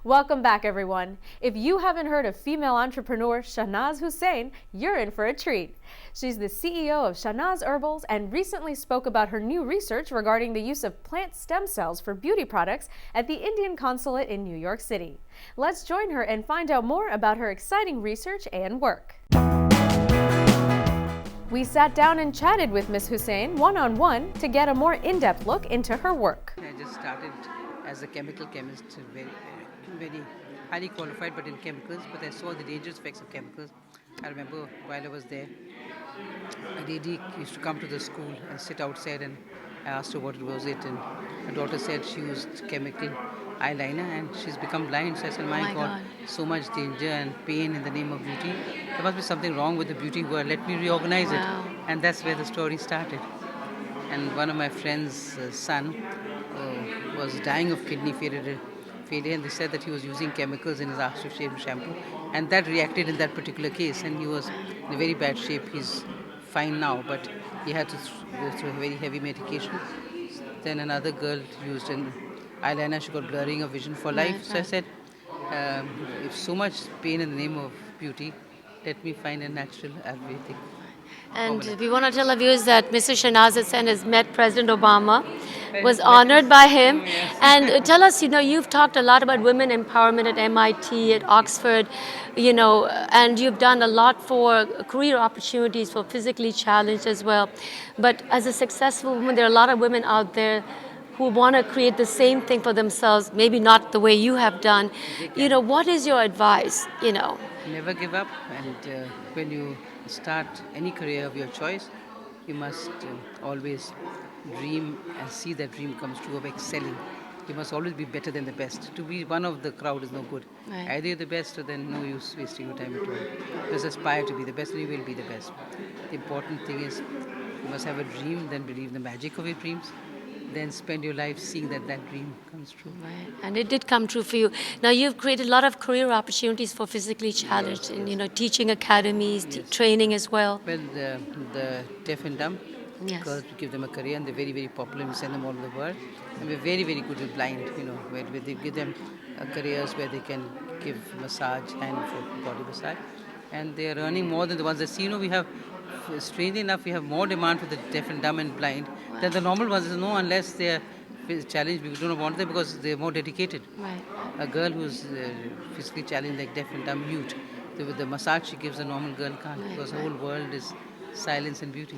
Welcome back, everyone. If you haven't heard of female entrepreneur Shahnaz Hussain, you're in for a treat. She's the CEO of Shahnaz Herbals and recently spoke about her new research regarding the use of plant stem cells for beauty products at the Indian Consulate in New York City. Let's join her and find out more about her exciting research and work. We sat down and chatted with Ms. Hussain one-on-one to get a more in-depth look into her work. I just started as a chemical chemist, very highly qualified, but in chemicals. But I saw the dangerous effects of chemicals. I remember while I was there, a lady used to come to the school and sit outside, and I asked her what was it, and my daughter said she used chemical eyeliner and she's become blind. So I said, my God, so much danger and pain in the name of beauty. There must be something wrong with the beauty world. Let me reorganize it. And that's where the story started. And one of my friend's son was dying of kidney failure, and they said that he was using chemicals in his aftershave shampoo, and that reacted in that particular case, and he was in a very bad shape. He's fine now, but he had to go through a very heavy medication. Then another girl used an eyeliner, she got blurring of vision for life. So I said, if so much pain in the name of beauty, let me find a natural Ayurvedic. And we want to tell our viewers that Mr. Shahnaz Hussain has met President Obama, was honored by him. And tell us, you've talked a lot about women empowerment at MIT, at Oxford, and you've done a lot for career opportunities for physically challenged as well. But as a successful woman, there are a lot of women out there who want to create the same thing for themselves, maybe not the way you have done. What is your advice, Never give up, and when you start any career of your choice, you must always dream and see that dream comes true of excelling. You must always be better than the best. To be one of the crowd is no good. Right. Either you're the best or then no use wasting your time at all. Just aspire to be the best and you will be the best. The important thing is you must have a dream, then believe the magic of your dreams. Then spend your life seeing that dream comes true. Right, and it did come true for you. Now you've created a lot of career opportunities for physically challenged, and teaching academies, training as well. Well, the deaf and dumb, Yes. we give them a career, and they're very, very popular. We send them all over the world, and we're very, very good with blind. Where they give them careers where they can give massage, hand foot, body massage, and they are earning more than the ones that see. We have. Strangely enough, we have more demand for the deaf and dumb and blind than the normal ones. No, unless they are challenged, we don't want them because they are more dedicated. Right. A girl who's physically challenged, like deaf and dumb, mute, with the massage she gives, a normal girl can't, because the whole world is silence and beauty.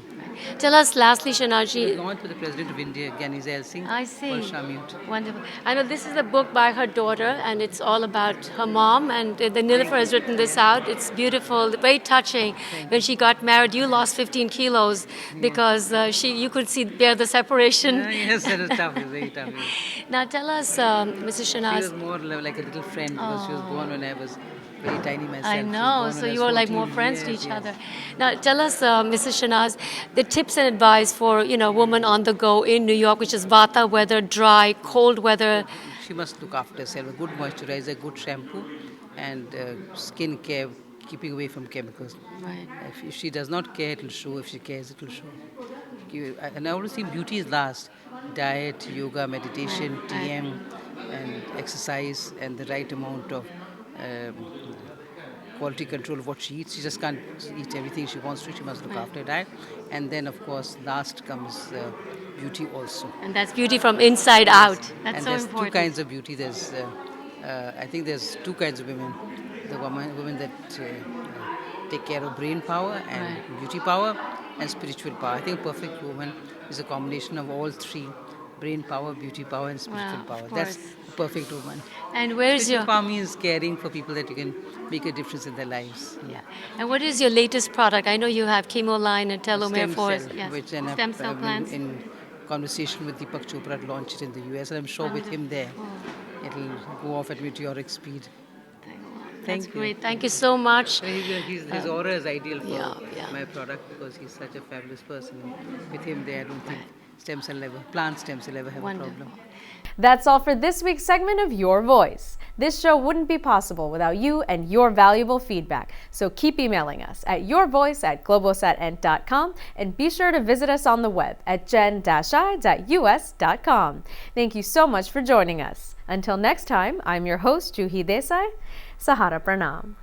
Tell us lastly, Shahnaz-ji. We're going to the President of India, Gyani Zail Singh, I see. for Shamute. Wonderful. I know this is a book by her daughter, and it's all about her mom. And the Nilofer has written this out. It's beautiful, very touching. When she got married, you lost 15 kilos because you could bear the separation. Yes, that is tough. It's very tough. Now tell us, Mrs. She Shahnaz. was more like a little friend because she was born when I was very tiny myself. I know, so you were like more friends to each other. Now tell us, Mrs. Shahnaz, the tips and advice for woman on the go in New York, which is Vata weather, dry, cold weather. She must look after herself. A good moisturizer, good shampoo, and skin care, keeping away from chemicals. Right. If she does not care, it will show. If she cares, it will show. And I always think beauty is last. Diet, yoga, meditation, TM, and exercise, and the right amount of quality control of what she eats. She just can't eat everything she wants to. She must look after her diet. And then, of course, last comes beauty also. And that's beauty from inside out. That's and so there's important. two kinds of beauty. There's, I think there's two kinds of women. The women that take care of brain power and beauty power and spiritual power. I think a perfect woman is a combination of all three. Brain power, beauty power, and spiritual power. That's a perfect woman. And where's spiritual power means caring for people that you can make a difference in their lives. Yeah. And what is your latest product? I know you have chemo line and telomere for which stem cell plants. In conversation with Deepak Chopra to launch it in the US, and I'm sure with him there, it'll go off at meteoric speed. That's great. Thank you so much. His aura is ideal for my product because he's such a fabulous person. With him there, I don't think stem cell ever, plant stem cell ever have Wonderful. a problem. That's all for this week's segment of Your Voice. This show wouldn't be possible without you and your valuable feedback. So keep emailing us at yourvoice@globosatn.com and be sure to visit us on the web at gen-i.us.com. Thank you so much for joining us. Until next time, I'm your host, Juhi Desai. Sahara Pranam.